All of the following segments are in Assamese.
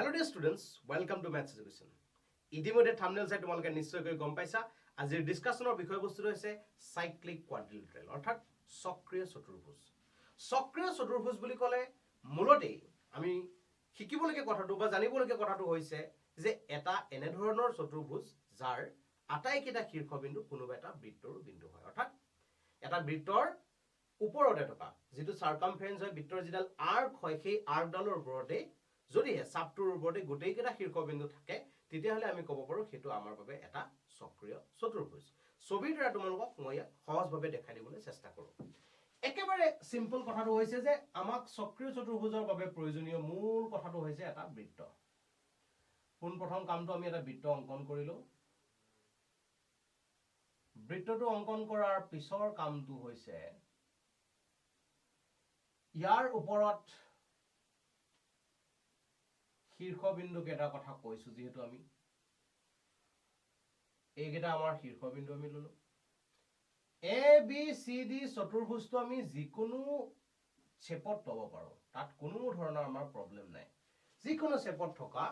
Hello dear students, welcome to Maths Education. ইতিমধ্যে থাম্বনেল চাই তোমালোকে নিশ্চয়কৈ গম পাইছা আজিৰ ডিসকাশনৰ বিষয়বস্তু হৈছে সাইক্লিক কোয়াড্ৰিলেটাৰেল অৰ্থাৎ চক্ৰীয় চতুৰ্ভুজ। চক্ৰীয় চতুৰ্ভুজ বুলি ক'লে মূলতে আমি শিকিবলগীয়া কথাটো বা জানিবলগীয়া কথাটো হৈছে যে এটা এনে ধৰণৰ চতুৰ্ভুজ যাৰ আটাইকেইটা শীৰ্ষবিন্দু কোনোবা এটা বৃত্তৰ বিন্দু হয় অৰ্থাৎ এটা বৃত্তৰ ওপৰতে থকা যেটো সাৰ্কামফাৰেন্স হয় বৃত্তৰ যিডাল আৰ্ক হয় সেই আৰ্কডালৰ ওপৰতে যদিহে চাপটোৰ ওপৰতে গোটেইকেইটা শীৰ্ষবিন্দু থাকে তেতিয়াহলে আমি ক'ব পাৰো হেতু আমাৰ বাবে এটা চক্ৰীয় চতুৰ্ভুজ। ছবিৰ দ্বাৰা তোমালোকক মই সহজভাৱে দেখাই দিবলৈ চেষ্টা কৰো। একেবাৰে সিম্পল কথাটো হৈছে যে আমাক চক্ৰীয় চতুৰ্ভুজৰ বাবে প্ৰয়োজনীয় মূল কথাটো হৈছে এটা বৃত্ত। কোন প্ৰথম কামটো আমি এটা বৃত্ত অংকন কৰিলো। বৃত্তটো অংকন কৰাৰ পিছৰ কামটো হৈছে ইয়াৰ ওপৰত শীৰ্ষবিন্দু কেইটাৰ কথা কৈছো যেহেতু আমি এইকেইটা আমাৰ শীৰ্ষবিন্দু আমি ললো। এ বি সি ডি চতুৰ্ভুজটো আমি যিকোনো শেপত পাব পাৰো তাত কোনো ধৰণৰ আমাৰ প্ৰবলেম নাই। যিকোনো শেপত থকা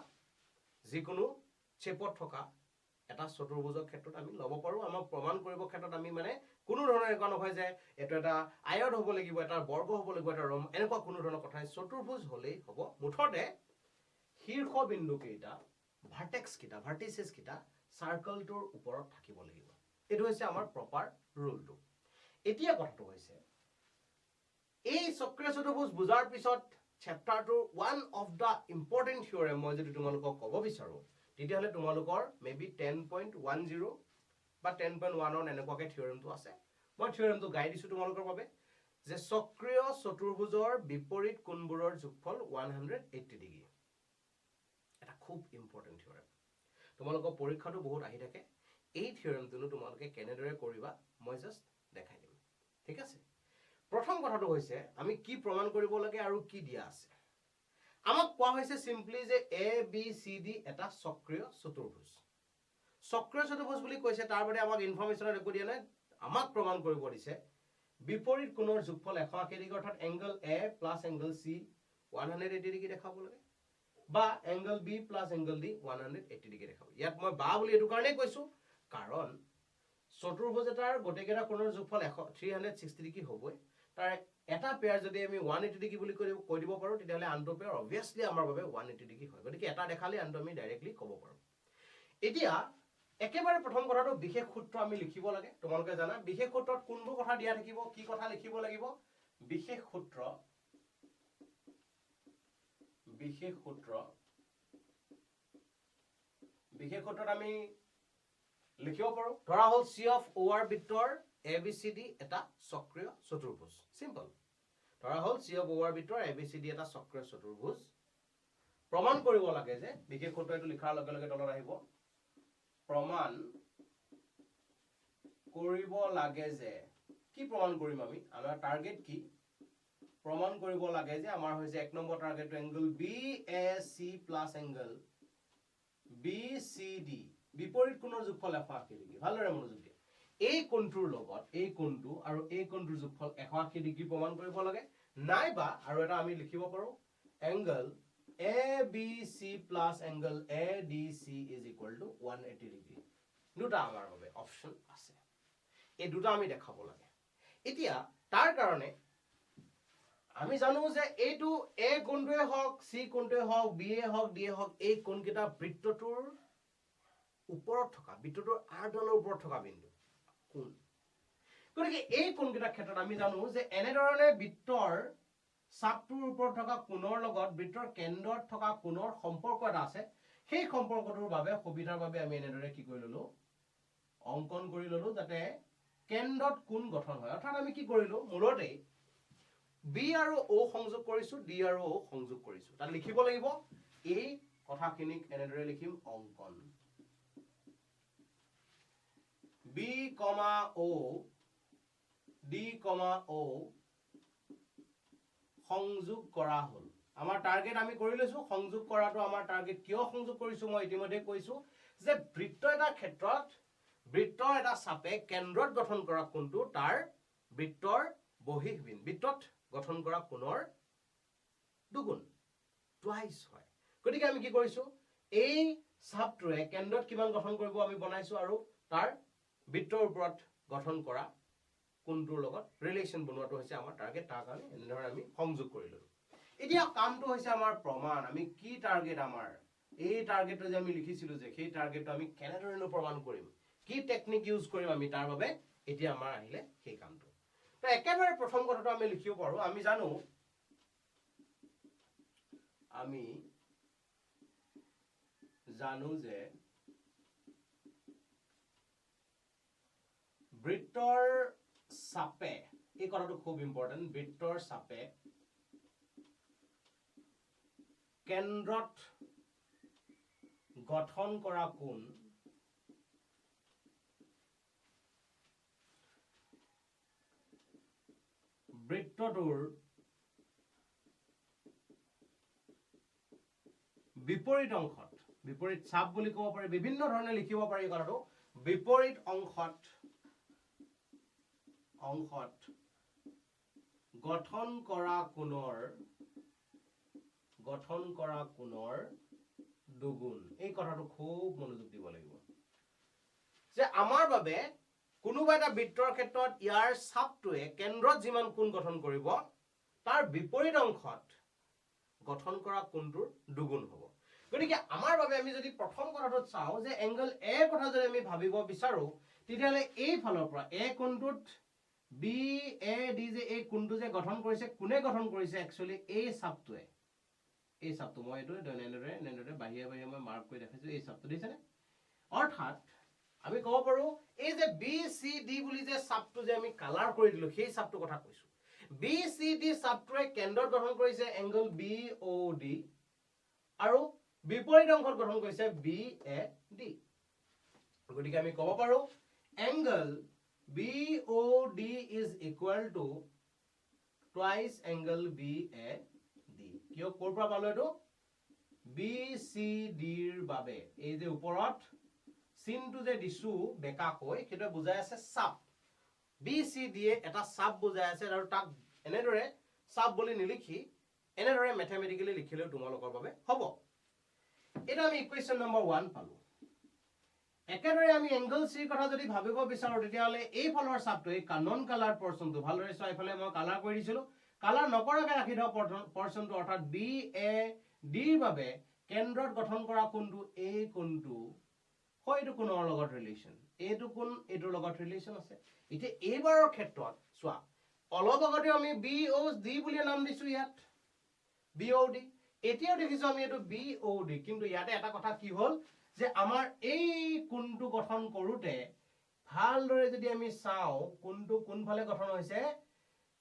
এটা চতুৰ্ভুজৰ ক্ষেত্ৰত আমি লব পাৰো। আমাক প্ৰমাণ কৰিব ক্ষেত্ৰত আমি মানে কোনো ধৰণৰ একো নহয় যে এটো এটা আয়ত হ'ব লাগিব এটা বৰ্গ হ'ব লাগিব এটা ৰম এনেকুৱা কোনো ধৰণৰ কথা চতুৰ্ভুজ হলেই হ'ব। মুঠতে শীৰ্ষবিন্দু কেইটা ভাৰ্টেক্স কেইটা ভাৰ্টিসেস কেইটা সাৰ্কেলটোৰ ওপৰত থাকিব লাগিব। এটো হৈছে আমাৰ প্ৰপাৰ ৰুলটো। এতিয়া কথাটো হৈছে এই চক্ৰীয় চতুৰ্ভুজ বুজাৰ পিছত চেপ্টাৰটোৰ one of the important theorem মই যদি তোমালোকক ক'ব বিচাৰো তেতিয়াহলে তোমালোকৰ মেবি 10.10 বা 10.1 এনেকুৱাকে থিওৰেমটো আছে। মই থিওৰেমটো গাই দিছো তোমালোকৰ বাবে যে চক্ৰীয় চতুৰ্ভুজৰ বিপৰীত কোণবোৰৰ যোগফল 180 ডিগ্ৰী। এটা খুব ইম্পৰ্টেন্ট থিওৰেম। তোমালোকৰ পৰীক্ষাটো বহুত আহি থাকে। এই থিওৰেমটো তোমালোকে কেনেদৰে কৰিবা মই জাস্ট দেখাই দিম। ঠিক আছে? প্ৰথম কথাটো হৈছে আমি কি প্ৰমাণ কৰিব লাগে আৰু কি দিয়া আছে। আমাক কোৱা হৈছে সিম্পলি যে এ বি সি ডি এটা চক্ৰীয় চতুৰ্ভুজ। চক্ৰীয় চতুৰ্ভুজ বুলি কৈছে তাৰ বাৰে আমাক ইনফৰমেশন একো দিয়া নাই। আমাক প্ৰমাণ কৰিব দিছে বিপৰীত কোণৰ যোগফল 180 ডিগ্ৰী অৰ্থাৎ angle A plus angle C 180 degree দেখাব লাগে বা angle B plus angle D 180 degree দেখাব। ইয়াত মই বা বুলি এটো কাৰণে কৈছো কাৰণ চতুৰ্ভুজ এটাৰ গোটেইকেইটা কোণৰ যোগফল 360 ডিগ্ৰী হ'বই। তাৰ এটা পেয়াৰ যদি আমি 180 ডিগ্ৰী বুলি কৈ দিব পাৰো তেতিয়াহলে আনটো পেয়াৰ অবভিয়াসলি আমাৰ বাবে 180 ডিগ্ৰী হয়। গতিকে এটা দেখালে আনটো আমি ডাইৰেক্টলি ক'ব পাৰো। এতিয়া একেবাৰে প্ৰথম কথাটো বিশেষ সূত্ৰ আমি লিখিব লাগে। তোমালোকে জানা বিশেষ সূত্ৰত কোনবোৰ কথা দিয়া থাকিব কি কথা লিখিব লাগিব। বিশেষ সূত্ৰত আমি লিখিব পাৰো ধৰা হল C of OR বৃত্তৰ ABCD এটা চক্ৰীয় চতুৰ্ভুজ। সিম্পল। ধৰা হল C of OR বৃত্তৰ ABCD এটা চক্ৰীয় চতুৰ্ভুজ। প্ৰমাণ কৰিব লাগে যে বিশেষ সূত্ৰ এটো লিখাৰ লগে লগে তলত আহিব প্ৰমাণ কৰিব লাগে যে কি প্ৰমাণ কৰিম আমি আমাৰ টাৰ্গেট কি প্ৰমাণ কৰিব লাগে যে আমাৰ হৈছে এক number target angle BAC plus angle BCD বিপৰীত কোণৰ যোগফল 180 ডিগ্ৰী। ভালদৰে মনোযোগ দিয়া। এই কোণটোৰ লগত এই কোণটো আৰু এই কোণটোৰ যোগফল 180 ডিগ্ৰী প্ৰমাণ কৰিব লাগে নাইবা আৰু এটা আমি লিখিব পাৰো angle ABC plus angle ADC is equal to 180 degree. দুটা আমাৰ বাবে অপচন আছে। এই দুটা আমি দেখাব লাগে। এতিয়া তাৰ কাৰণে আমি জানো যে এইটো A কোণটোৱে হওক C কোণটোৱে হওক B এ হওক D এ হওক এই কোণকেইটা বৃত্তটোৰ ওপৰত থকা বৃত্তটোৰ আৰ্ডালৰ ওপৰত থকা বিন্দু কোণ। গতিকে এই কোণকেইটাৰ ক্ষেত্ৰত আমি জানো যে এনেধৰণে বৃত্তৰ চাপটোৰ ওপৰত থকা কোণৰ লগত বৃত্তৰ কেন্দ্ৰত থকা কোণৰ সম্পৰ্ক এটা আছে। সেই সম্পৰ্কটোৰ বাবে সুবিধাৰ বাবে আমি এনেদৰে কি কৰি ললো অংকন কৰি ললো যাতে কেন্দ্ৰত কোণ গঠন হয়। অৰ্থাৎ আমি কি কৰিলো মূলতে B আৰু O সংযোগ কৰিছো D আৰু O সংযোগ কৰিছো। তাত লিখিব লাগিব এই কথাখিনিক এনেদৰে লিখিম অংকন B, O D, O সংযোগ কৰা হল। আমাৰ টাৰ্গেট আমি কৰি লৈছো সংযোগ কৰাটো আমাৰ টাৰ্গেট কিয় সংযোগ কৰিছো মই ইতিমধ্যে কৈছো যে বৃত্ত এটা ক্ষেত্ৰত বৃত্ত এটা চাপে কেন্দ্ৰত গঠন কৰা কোণটো তাৰ বৃত্তৰ বহিঃবিন্দু বৃত্তত গঠন কৰা কোণৰ দুগুণ টুৱাইস হয়। গতিকে আমি কি কৰিছো এই চাপটোৱে কেন্দ্ৰত কিমান গঠন কৰিব আমি বনাইছো আৰু তাৰ বৃত্তৰ ওপৰত গঠন কৰা কোণটোৰ লগত ৰিলেশ্যন বনোৱাটো হৈছে আমাৰ টাৰ্গেট তাৰ কাৰণে এনেদৰে আমি সংযোগ কৰিলো এতিয়া কামটো হৈছে আমাৰ প্ৰমাণ আমি কি টাৰ্গেট আমাৰ এই টাৰ্গেটটো যে আমি লিখিছিলো যে সেই টাৰ্গেটটো আমি কেনেদৰে প্ৰমাণ কৰিম কি টেকনিক ইউজ কৰিম আমি তাৰ বাবে এতিয়া আমাৰ আহিলে সেই কামটো তো একেবাৰে প্ৰথম কথাটো আমি লিখিব পাৰো আমি জানো যে বৃত্তৰ চাপে এই কথাটো খুব ইম্পৰ্টেন্ট বৃত্তৰ চাপে কেন্দ্ৰত গঠন কৰা কোণ বৃত্তটোৰ বিপৰীত অংশত বিপৰীত চাপ বুলি ক'ব পাৰি বিভিন্ন ধৰণে লিখিব পাৰি কথাটো বিপৰীত অংশত গঠন কৰা কোণৰ দুগুণ এই কথাটো খুব মনোযোগ দিব লাগিব যে আমাৰ বাবে কোনোবা এটা বৃত্তৰ ক্ষেত্ৰত ইয়াৰ চাপটোৱে কেন্দ্ৰত যিমান কোণ গঠন কৰিব তাৰ বিপৰীত অংশত গঠন কৰা কোণটোৰ দুগুণ হ'ব গতিকে আমাৰ বাবে আমি যদি প্ৰথম কথাটোত চাওঁ যে এংগল এ কথা যদি আমি ভাবিব বিচাৰো তেতিয়াহ'লে এই ফালৰ পৰা এ কোণটোত বি এ ডি যে এই কোণটো যে গঠন কৰিছে কোনে গঠন কৰিছে একচুয়ালি এই চাপটোৱে মই এইটো এনেদৰে বাহিৰে মই মাৰ্ক কৰি দেখাইছো এই চাপটো দিছেনে অৰ্থাৎ আমি ক'ব পাৰো এই যে বি সি ডি বুলি যে চাপটো যে আমি কালাৰ কৰি দিলো সেই চাপটো কথা কৈছো বি সি ডি চাপটোৱে কেন্দ্ৰত গঠন কৰিছে এংগল বি অ ডি আৰু বিপৰীত অংশত গঠন কৰিছে বি এ ডি গতিকে আমি ক'ব পাৰো angle B O D is equal to twice angle B A D কিয় ক'ৰ পৰা পালো এইটো বি সি ডিৰ বাবে এই যে ওপৰত চিনটো যে দিছো বেকাকৈ সেইটো বুজাই আছে চাপ বি সি ডি এটা চাপ বুজাই আছে আৰু তাক এনেদৰে চাপ বুলি নিলিখি এনেদৰে ম্যাথমেটিক্যালি লিখিলেও তোমালোকৰ বাবে হ'ব এটা আমি ইকুৱেশ্যন নম্বৰ 1 পালো একেদৰে আমি এংগল সি কথা যদি ভাবিব বিচাৰো তেতিয়াহলে এই ফলৰ চাপটো এই নন কালাৰ পৰ্চনটো ভালদৰে চাই ফেলে মই কালাৰ কৰি দিছিলো কালাৰ নকৰাকৈ ৰাখি থোৱা পৰ্চনটো অৰ্থাৎ বি এ ডিৰ বাবে কেন্দ্ৰত গঠন কৰা কোণটো এই কোণটো হয়তো কোণৰ লগত ৰিলেশ্যন এইটো কোণ এইটোৰ লগত ৰিলেশ্যন আছে এতিয়া এইবাৰৰ ক্ষেত্ৰত চোৱা অলপ আগতে আমি বি অ ডি বুলি নাম দিছো ইয়াত বি অ ডি এতিয়াও দেখিছো আমি এইটো বি অ ডি কিন্তু ইয়াতে এটা কথা কি হ'ল যে আমাৰ এই কোণটো গঠন কৰোতে ভালদৰে যদি আমি চাও কোণটো কোনফালে গঠন হৈছে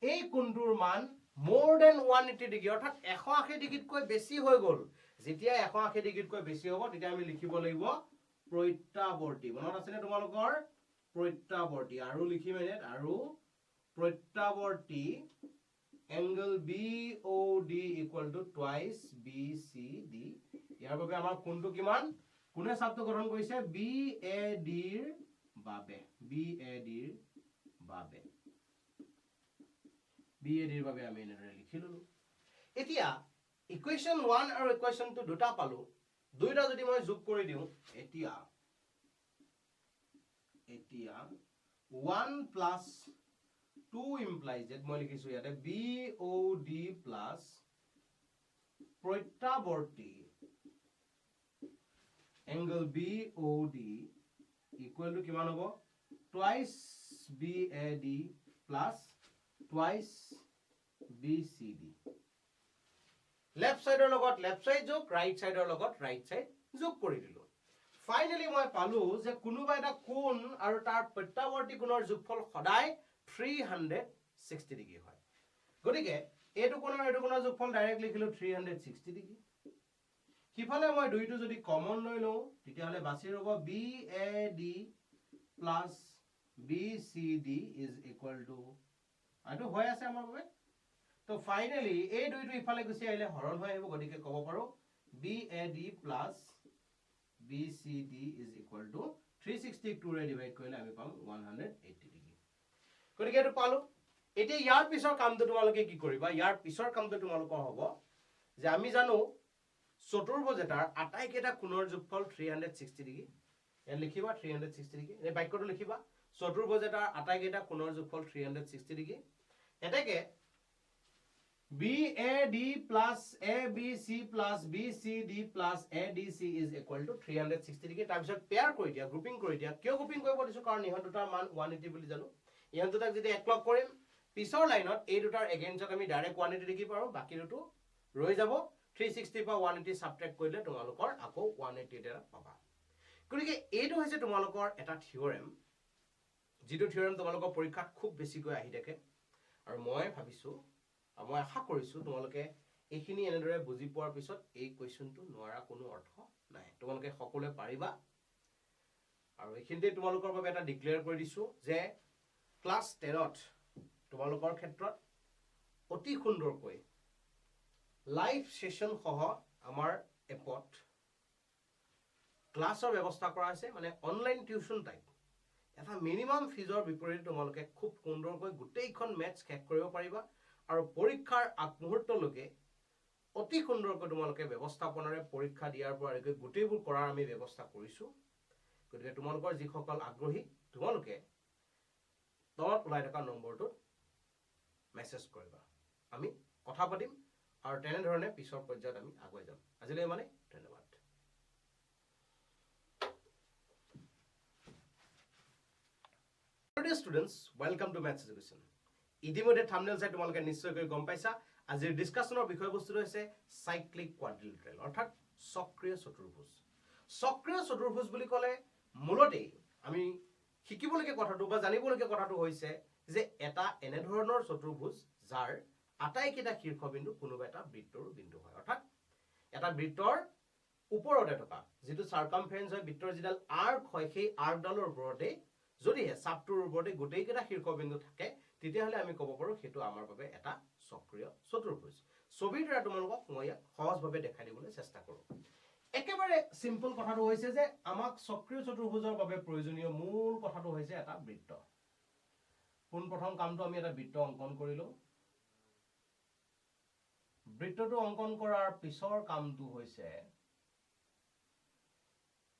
এই কোণটোৰ মান more than 180 ডিগ্ৰী অৰ্থাৎ 180 ডিগ্ৰীতকৈ বেছি হৈ গ'ল যেতিয়া 180 ডিগ্ৰীতকৈ বেছি হ'ব তেতিয়া আমি লিখিব লাগিব প্ৰত্যাৱৰ্তী মনত আছে নে তোমালোকৰ প্ৰত্যাৱৰ্তী আৰু লিখিম এনে আৰু প্ৰত্যাৱৰ্তী angle BOD equal to twice BCD ইয়াৰ বাবে আমাৰ কোণটো কিমান কোনে চাপটো গঠন কৰিছে BAD ৰ বাবে আমি এনেদৰে লিখি ললো এতিয়া ইকুৱেশ্যন 1 আৰু ইকুৱেশ্যন 2 দুটা পালো দুইটা যদি মই যোগ কৰি দিও এতিয়া 1 plus 2 implies that মই লিখিছো ইয়াতে BOD plus প্ৰত্যাৱৰ্তী angle BOD equal to কিমান হ'ব twice BAD plus twice BCD left side লগত left side যোগ right side লগত right side যোগ কৰি দিলো ফাইনালি মই পালো যে কোনোবা এটা কোণ আৰু তাৰ প্ৰত্যাৱৰ্তী কোণৰ যোগফল সদায় 360 ডিগ্ৰী হয় গতিকে এইটো কোণৰ যোগফল ডাইৰেক্ট লিখিলো 360 ডিগ্ৰী কিফালে মই দুইটো যদি কমন লৈ লও তেতিয়াহলে বাছি ৰব BAD plus BCD is equal to আটো হৈ আছে আমাৰ বাবে তো ফাইনালি এই দুইটো ইফালে গুছি আহিলে হৰণ হৈ আহিব গতিকে ক'ব পাৰো BAD plus BCD is equal to 360 2 ৰে ডিভাইড কৰিলে আমি পাম 180 ডিগ্ৰী গতিকে এটো পালো এতিয়া ইয়াৰ পিছৰ কামটো তোমালোকে কি কৰিবা ইয়াৰ পিছৰ কামটো তোমালোকৰ হ'ব যে আমি জানো চতুৰ্ভুজ এটাৰ আটাইকেইটা কোণৰ যোগফল 360 ডিগ্ৰী ইয়াত লিখিবা 360 ডিগ্ৰী এই বাক্যটো লিখিবা চতুৰ্ভুজ এটাৰ আটাইকেইটা কোণৰ যোগফল 360 ডিগ্ৰী এটাকে BAD plus ABC plus BCD plus ADC is equal to 360 degree তাৰপিছত পেয়াৰ কৰি দিয়া গ্ৰুপিং কৰি দিয়া কিয় গ্ৰুপিং কৰিব দিছো কাৰণ ইহত দুটাৰ মান 180 বুলি জানো ইহত দুটাক যদি একলগ কৰিম পিছৰ লাইনত এই দুটাৰ এগেইনষ্টত আমি ডাইৰেক্ট 180 ডিগ্ৰী পাৰো বাকি দুটো ৰৈ যাব 360 পৰা 180 সাবট্ৰেক্ট কৰিলে তোমালোকৰ আকৌ 180 এটা পাবা গতিকে এইটো হৈছে তোমালোকৰ এটা থিওৰেম যিটো থিওৰেম তোমালোকৰ পৰীক্ষাত খুব বেছিকৈ আহি থাকে আৰু মই ভাবিছো মই আশা কৰিছো তোমালোকে এইখিনি এনেদৰে বুজি পোৱাৰ পিছত এই কোৱেশ্চনটো নোৱাৰা কোনো অৰ্থ নাই তোমালোকে সকলোৱে পাৰিবা আৰু এইখিনিতে তোমালোকৰ বাবে এটা ডিক্লেয়াৰ কৰি দিছো যে ক্লাস 10ত তোমালোকৰ ক্ষেত্ৰত অতি সুন্দৰকৈ লাইভ সেশন সহ আমাৰ এপত ক্লাছৰ ব্যৱস্থা কৰা আছে মানে অনলাইন টিউশন টাইপ এটা মিনিমাম ফিজৰ বিপৰীতে তোমালোকে খুব সুন্দৰকৈ গোটেইখন মেথছ শেষ কৰিব পাৰিবা আৰু পৰীক্ষাৰ আগমুহূৰ্তলৈকে অতি সুন্দৰকৈ তোমালোকে ব্যৱস্থাপনাৰে পৰীক্ষা দিয়াৰ পৰা আৰম্ভ কৰি গোটেইবোৰ কৰাৰ আমি ব্যৱস্থা কৰিছো গতিকে তোমালোকৰ যিসকল আগ্ৰহী তোমালোকে তলত ওলাই থকা নম্বৰটোত মেছেজ কৰিবা আমি কথা পাতিম আৰু তেনে ধৰণে পিছৰ পৰ্যায়ত আমি আগুৱাই যাম আজিলৈ মানে ধন্যবাদ Dear students, welcome to Maths Education. ইতিমধ্যে থাম্বনেল চাই তোমালোকে নিশ্চয়কৈ গম পাইছা আজিৰ ডিসকাশনৰ বিষয়বস্তুটো হৈছে সাইক্লিক কোয়াড্ৰিলেটাৰেল অৰ্থাৎ চক্ৰীয় চতুৰ্ভুজ বুলি ক'লে মূলতে আমি শিকিবলগীয়া কথাটো বা জানিবলগীয়া কথাটো হৈছে যে এটা এনে ধৰণৰ চতুৰ্ভুজ যাৰ আটাইকেইটা শীৰ্ষবিন্দু কোনোবা এটা বৃত্তৰ বিন্দু হয় অৰ্থাৎ এটা বৃত্তৰ ওপৰতে থকা যেটো সাৰ্কামফাৰেন্স হয় বৃত্তৰ যিডাল আৰ্ক হয় সেই আৰ্কডালৰ ওপৰতে যদিহে চাপটোৰ ওপৰতে গোটেইকেইটা শীৰ্ষবিন্দু থাকে তেতিয়াহলে আমি ক'ব পাৰো হেতু আমাৰ বাবে এটা চক্ৰীয় চতুৰ্ভুজ ছবিৰ দ্বাৰা তোমালোকক মই সহজভাৱে দেখাই দিবলৈ চেষ্টা কৰো একেবাৰে সিম্পল কথাটো হৈছে যে আমাক চক্ৰীয় চতুৰ্ভুজৰ বাবে প্ৰয়োজনীয় মূল কথাটো হৈছে এটা বৃত্ত পোন প্ৰথম কামটো আমি এটা বৃত্ত অঙ্কন কৰিলো বৃত্তটো অঙ্কন কৰাৰ পিছৰ কামটো হৈছে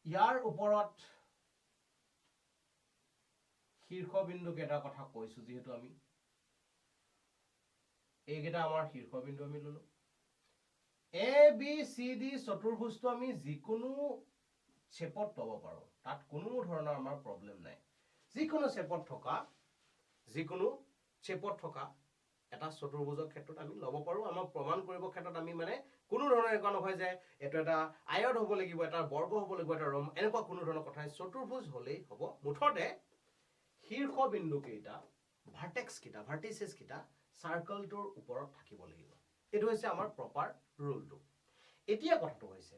ইয়াৰ ওপৰত শীৰ্ষবিন্দু কেইটাৰ কথা কৈছো যেহেতু আমি এইকেইটা আমাৰ শীৰ্ষবিন্দু আমি ললো এ বি সি ডি চতুৰ্ভুজটো আমি যিকোনো শেপত পাব পাৰো তাত কোনো ধৰণৰ আমাৰ প্ৰবলেম নাই যিকোনো শেপত থকা এটা চতুৰ্ভুজৰ ক্ষেত্ৰত আমি লব পাৰো আমাৰ প্ৰমাণ কৰিব ক্ষেত্ৰত আমি মানে কোনো ধৰণৰ একো নহয় যে এটো এটা আয়ত হ'ব লাগিব এটা বৰ্গ হ'ব লাগিব এটা ৰম এনেকুৱা কোনো ধৰণৰ কথা চতুৰ্ভুজ হলেই হ'ব মুঠতে শীৰ্ষবিন্দু কেইটা ভাৰ্টিসেছ কেইটা সাৰ্কেলটোৰ ওপৰত থাকিব লাগিব এটো হৈছে আমাৰ প্ৰপাৰ ৰুলটো এতিয়া কথাটো হৈছে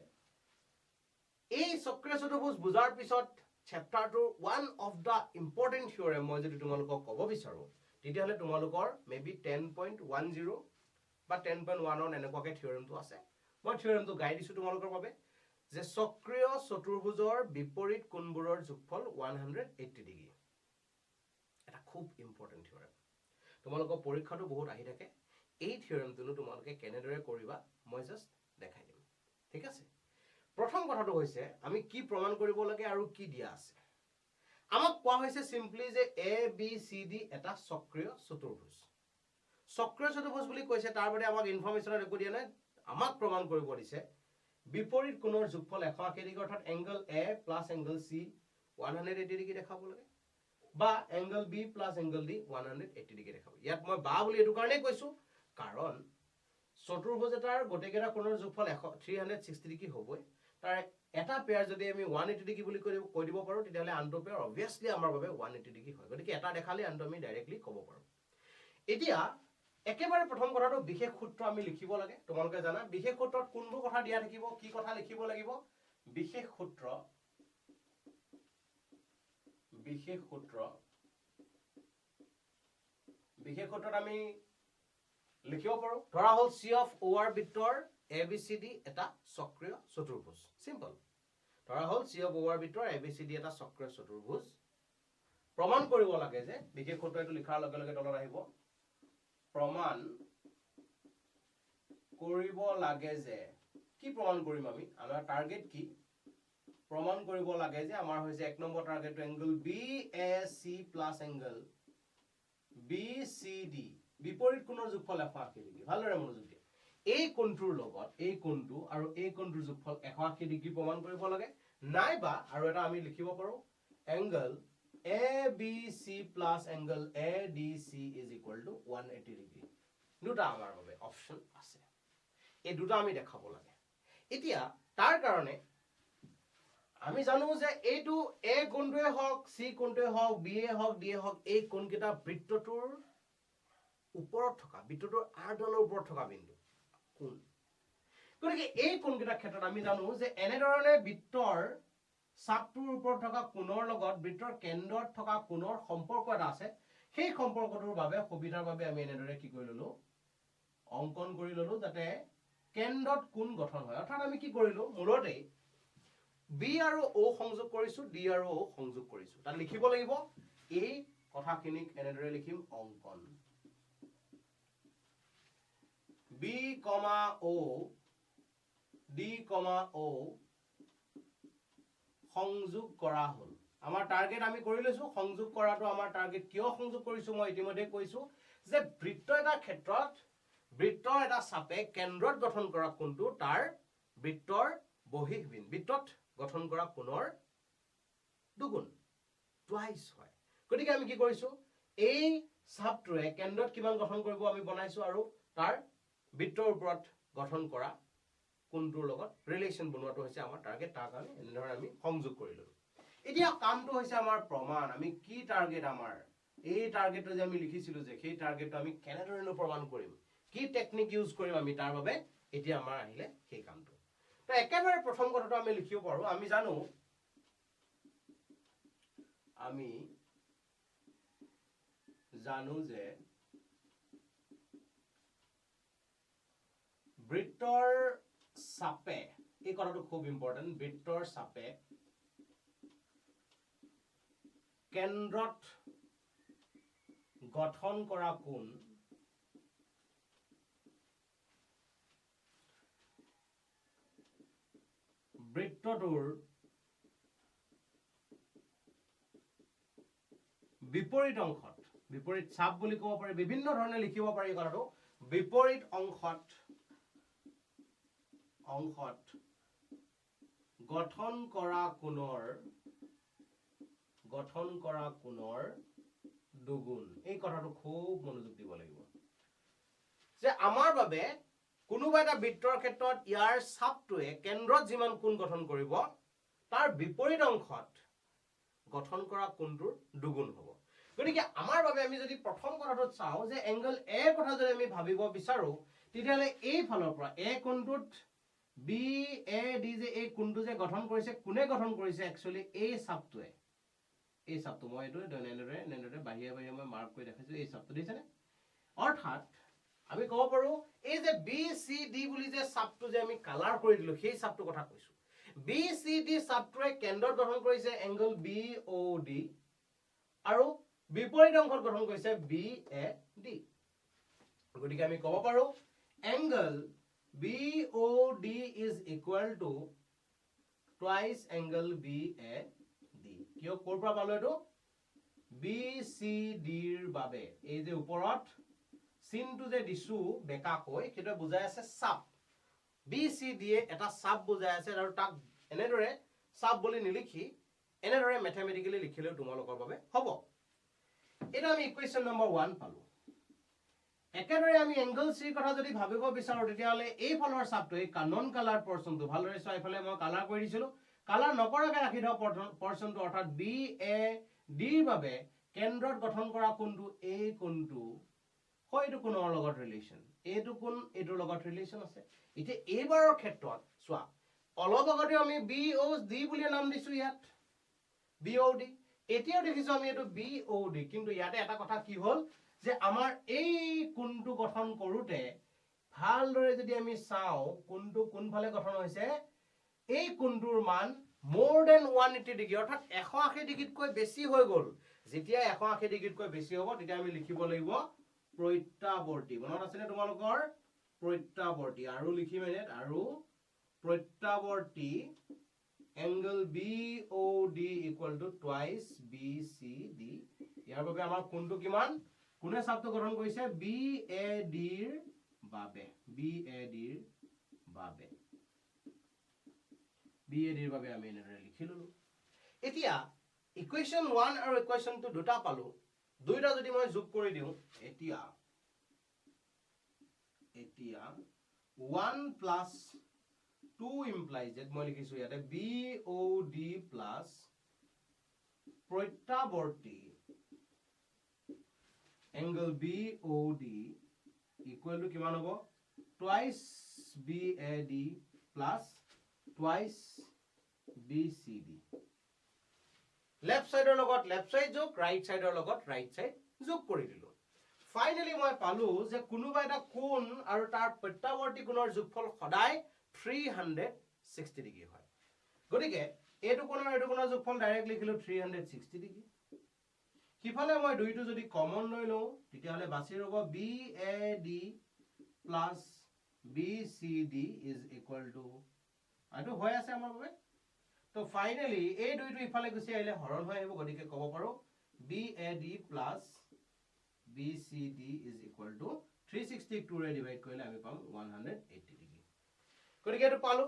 এই চক্ৰীয় চতুৰ্ভুজ বুজাৰ পিছত চেপ্টাৰটোৰ one of the important theorem মই যদি তোমালোকক ক'ব বিচাৰো তেতিয়াহলে তোমালোকৰ মেবি 10.10 বা 10.1 এনেকুৱাকে থিওৰেমটো আছে মই থিওৰেমটো গাই দিছো তোমালোকৰ বাবে যে চক্ৰীয় চতুৰ্ভুজৰ বিপৰীত কোণবোৰৰ যোগফল 180 ডিগ্ৰী এটা খুব ইম্পৰ্টেন্ট থিওৰেম তোমালোকৰ পৰীক্ষাটো বহুত আহি থাকে এই থিওৰেমটো তোমালোকে কেনেদৰে কৰিবা মই জাস্ট দেখাই দিম ঠিক আছে প্ৰথম কথাটো হৈছে আমি কি প্ৰমাণ কৰিব লাগে আৰু কি দিয়া আছে আমাক কোৱা হৈছে সিম্পলি যে এ বি সি ডি এটা চক্ৰীয় চতুৰ্ভুজ বুলি কৈছে তাৰ বাৰে আমাক ইনফৰমেশন একো দিয়া নাই আমাক প্ৰমাণ কৰিব দিছে বিপৰীত কোণৰ যোগফল 180 ডিগ্ৰী অৰ্থাৎ angle A plus angle C 180 degree দেখাব লাগে বা angle B plus angle D 180 degree দেখাব ইয়াত মই বা বুলি এটো কাৰণে কৈছো কাৰণ চতুৰ্ভুজ এটাৰ গোটেইকেইটা কোণৰ যোগফল 360 ডিগ্ৰী হ'বই তাৰ এটা পেয়াৰ যদি আমি 180 ডিগ্ৰী বুলি কৈ দিব পাৰো তেতিয়াহলে আনটো পেয়াৰ অবিয়াসলি আমাৰ বাবে 180 ডিগ্ৰী হয় গতিকে এটা দেখালে আনটো আমি ডাইৰেক্টলি ক'ব পাৰো এতিয়া একেবাৰে প্ৰথম কথাটো বিশেষ সূত্ৰ আমি লিখিব লাগে তোমালোকে জানা বিশেষ সূত্ৰত কোনবোৰ কথা দিয়া থাকিব কি কথা লিখিব লাগিব বিশেষ সূত্ৰত আমি লিখিব পাৰো ধৰা হল C of OR বৃত্তৰ ABCD এটা চক্ৰীয় চতুৰ্ভুজ সিম্পল ধৰা হল C of OR বৃত্তৰ ABCD এটা চক্ৰীয় চতুৰ্ভুজ প্ৰমাণ কৰিব লাগে যে বিশেষ সূত্ৰটো লিখাৰ লগে লগে তলত আহিব প্ৰমাণ কৰিব লাগে যে কি প্ৰমাণ কৰিম আমি আমাৰ টাৰ্গেট কি প্ৰমাণ কৰিব লাগে যে আমাৰ হৈছে এক number target angle BAC plus angle BCD বিপৰীত কোণৰ যোগফল 180 ডিগ্ৰী ভালদৰে মনোযোগ দিয়া এই কোণটোৰ লগত এই কোণটো আৰু এই কোণটোৰ যোগফল 180 ডিগ্ৰী প্ৰমাণ কৰিব লাগে নাইবা আৰু এটা আমি লিখিব পাৰো angle ABC plus angle ADC is equal to 180 degree দুটা আমাৰ বাবে অপচন আছে এই দুটা আমি দেখাব লাগে এতিয়া তাৰ কাৰণে আমি জানো যে এইটো A কোণটোৱে হওক C কোণটোৱে হওক B এ হওক D এ হওক এই কোণকেইটা বৃত্তটোৰ ওপৰত থকা বৃত্তটোৰ আৰডালৰ ওপৰত থকা বিন্দু কোণ গতিকে এই কোণকেইটাৰ ক্ষেত্ৰত আমি জানো যে এনেধৰণে বৃত্তৰ চাপটোৰ ওপৰত থকা কোণৰ লগত বৃত্তৰ কেন্দ্ৰত থকা কোণৰ সম্পৰ্ক এটা আছে সেই সম্পৰ্কটোৰ বাবে সুবিধাৰ বাবে আমি এনেদৰে কি কৰি ললো অংকন কৰি ললো যাতে কেন্দ্ৰত কোণ গঠন হয় অৰ্থাৎ আমি কি কৰিলো মূলতে B আৰু O সংযোগ কৰিছো D আৰু O সংযোগ কৰিছো তাত লিখিব লাগিব এই কথাখিনিক এনেদৰে লিখিম অংকন B, O D, O সংযোগ কৰা হল আমাৰ টাৰ্গেট আমি কৰি লৈছো সংযোগ কৰাটো আমাৰ টাৰ্গেট কিয় সংযোগ কৰিছো মই ইতিমধ্যে কৈছো যে বৃত্ত এটা ক্ষেত্ৰত বৃত্তৰ এটা চাপে কেন্দ্ৰত গঠন কৰা কোণটো তাৰ বৃত্তৰ বহিঃবিন বৃত্তত গঠন কৰা কোণৰ দুগুণ টুৱাইস হয় গতিকে আমি কি কৰিছো এই চাপটোৱে কেন্দ্ৰত কিমান গঠন কৰিব আমি বনাইছো আৰু তাৰ বৃত্তৰ ওপৰত গঠন কৰা কোণটোৰ লগত ৰিলেচন বনোৱাটো হৈছে আমাৰ টাৰ্গেট তাৰ কাৰণে এনেধৰণে আমি সংযোগ কৰি ললো এতিয়া কামটো হৈছে আমাৰ প্ৰমাণ আমি কি টাৰ্গেট আমাৰ এই টাৰ্গেটটো যে আমি লিখিছিলো যে সেই টাৰ্গেটটো আমি কেনেদৰে প্ৰমাণ কৰিম কি টেকনিক ইউজ কৰিম আমি তাৰ বাবে এতিয়া আমাৰ আহিলে সেই কামটো তো একেবাৰে প্ৰথম কথাটো আমি লিখিব পাৰো আমি জানো যে বৃত্তৰ চাপে এই কথাটো খুব ইম্পৰ্টেন্ট বৃত্তৰ চাপে কেন্দ্ৰত গঠন কৰা কোণ বৃত্তটোৰ বিপৰীত অংশত বিপৰীত চাপ বুলি ক'ব পাৰি বিভিন্ন ধৰণে লিখিব পাৰি কথাটো বিপৰীত অংশত গঠন কৰা কোণৰ দুগুণ এই কথাটো খুব মনোযোগ দিব লাগিব যে আমাৰ বাবে কোনোবা এটা বৃত্তৰ ক্ষেত্ৰত ইয়াৰ চাপটোৱে কেন্দ্ৰত যিমান কোণ গঠন কৰিব তাৰ বিপৰীত অংশত গঠন কৰা কোণটোৰ দুগুণ হ'ব গতিকে আমাৰ বাবে আমি যদি প্ৰথম কথাটোত চাও যে এংগল A কথা যদি আমি ভাবিব বিচাৰো তেতিয়ালে এই ফালৰ পৰা A কোণটোত BAD যে এই কোণটো যে গঠন কৰিছে কোনে গঠন কৰিছে একচুয়ালি এই চাপটো মই এটো নেনেৰে বাহিয়া মই মাৰ্ক কৰি দেখাইছো এই চাপটো দিছেনে অৰ্থাৎ আমি ক'ব পাৰো এই যে BCD বুলি যে চাপটো যে আমি কালাৰ কৰি দিলো সেই চাপটো কথা কৈছো BCD চাপটোৱে কেন্দ্ৰত গঠন কৰিছে এংগল BOD আৰু বিপৰীত অংশত গঠন কৰিছে BAD গতিকে আমি ক'ব পাৰো angle BOD is equal to twice angle BAD কিয় কোৰ পৰা পালো এটো BCD ৰ বাবে এই যে ওপৰত চিনটো যে দিছো বেকা কই কেটো বুজাই আছে চাপ BCD এটা চাপ বুজাই আছে আৰু তাক এনেদৰে চাপ বুলি নিলিখি এনেদৰে ম্যাথমেটিক্যালি লিখিলেও তোমালোকৰ বাবে হ'ব এটা আমি ইকুৱেশ্যন নম্বৰ 1 পালো একেদৰে আমি এংগল C কথা যদি ভাবিব বিচাৰো তেতিয়ালে এই ফলৰ চাপটো এই নন কালাৰ পৰ্চনটো ভালদৰে চাই ফলে মই কালাৰ কৰি দিছিলো কালাৰ নকৰাকে ৰাখি দাও পৰ্চনটো অৰ্থাৎ BAD ৰ বাবে কেন্দ্ৰত গঠন কৰা কোণটো এই কোণটো হয়টো কোণৰ লগত ৰিলেচন এইটো কোণ এটোৰ লগত ৰিলেচন আছে ইতে এইবাৰৰ ক্ষেত্ৰত সোৱা অলপ আগতে আমি BOD বুলি নাম দিছো ইয়াত BOD এতিয়াও দেখিছো আমি এটো BOD কিন্তু ইয়াতে এটা কথা কি হল যে আমাৰ এই কোণটো গঠন কৰোতে ভালদৰে যদি আমি চাও কোণটো কোনফালে গঠন হৈছে এই কোণটোৰ মান more than 180 ডিগ্ৰী অৰ্থাৎ 180 ডিগ্ৰীতকৈ বেছি হৈ গল যেতিয়া 180 ডিগ্ৰীতকৈ বেছি হ'ব তেতিয়া আমি লিখিব লাগিব প্ৰত্যাৱৰ্তী মনত আছে নে তোমালোকৰ প্ৰত্যাৱৰ্তী আৰু লিখিম এনে আৰু প্ৰত্যাৱৰ্তী angle BOD equal to twice BCD ইয়াৰ বাবে আমাৰ কোণটো কিমান কোনে চাপটো গঠন কৰিছে BAD ৰ বাবে আমি এনেদৰে লিখিলো এতিয়া ইকুৱেশ্যন 1 আৰু ইকুৱেশ্যন 2 দুটা পালো দুইটা যদি মই যোগ কৰি দিও এতিয়া 1 plus 2 implies that মই লিখিছো ইয়াতে BOD plus প্ৰত্যাৱৰ্তী angle BOD equal to কিমান হ'ব twice BAD plus twice BCD left side লগত left side যোগ right side লগত right side যোগ কৰি দিলো ফাইনালি মই পালো যে কোনোবা এটা কোণ আৰু তাৰ প্ৰত্যাৱৰ্তী কোণৰ যোগফল সদায় 360 ডিগ্ৰী হয় গতিকে এইটো কোণৰ যোগফল ডাইৰেক্ট লিখিলো 360 ডিগ্ৰী কিফালে মই দুইটো যদি কমন লৈ লও তেতিয়া হলে বাছি ৰব BAD plus BCD is equal to আইটো হৈ আছে আমাৰ বাবে তো ফাইনালি এই দুইটো ইফালে গুছি আইলে হৰণ হৈ আহিব গতিকে ক'ব পাৰো BAD plus BCD is equal to 362 ৰে ডিভাইড কৰিলে আমি পাম 180 ডিগ্ৰী গতিকে এটো পালো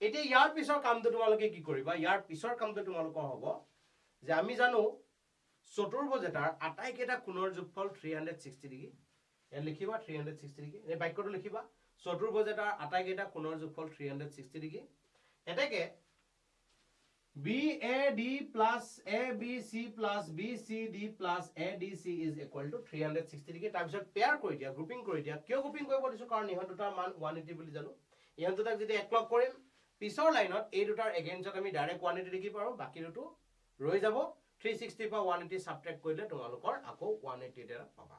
এতিয়া ইয়াৰ পিছৰ কামটো তোমালোকে কি কৰিবা ইয়াৰ পিছৰ কামটো তোমালোকৰ হ'ব যে আমি জানো চতুৰ্ভুজ এটাৰ আটাইকেইটা কোণৰ যোগফল 360 ডিগ্ৰী এ লিখিবা 360 ডিগ্ৰী এই বাক্যটো লিখিবা চতুৰ্ভুজ এটাৰ আটাইকেইটা কোণৰ যোগফল 360 ডিগ্ৰী এটাকে BAD plus ABC plus BCD plus ADC is equal to 360 degree তাৰ পিছত পেয়াৰ কৰি দিয়া গ্ৰুপিং কৰি দিয়া কিয় গ্ৰুপিং কৰিব দিছো কাৰণ ইহত দুটাৰ মান 180 বুলি জানো ইহত দুটাক যদি একলগ কৰিম পিছৰ লাইনত এই দুটাৰ এগেইনস্টত আমি ডাইৰেক্ট 180 ডিগ্ৰী পাৰো বাকি দুটো ৰৈ যাব 360 পৰা 180 সাবট্ৰেক্ট কৰিলে তোমালোকৰ আকৌ 180 এটা পাবা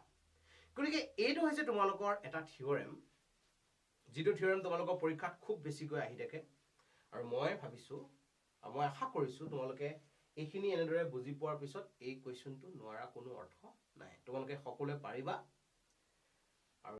গতিকে এইটো হৈছে তোমালোকৰ এটা থিওৰেম যিটো থিওৰেম তোমালোকৰ পৰীক্ষাত খুব বেছিকৈ আহি থাকে আৰু মই ভাবিছো মই আশা কৰিছো তোমালোকে এইখিনি এনেদৰে বুজি পোৱাৰ পিছত এই কোৱেশ্চনটো নোৱাৰা কোনো অৰ্থ নাই তোমালোকে সকলোৱে পাৰিবা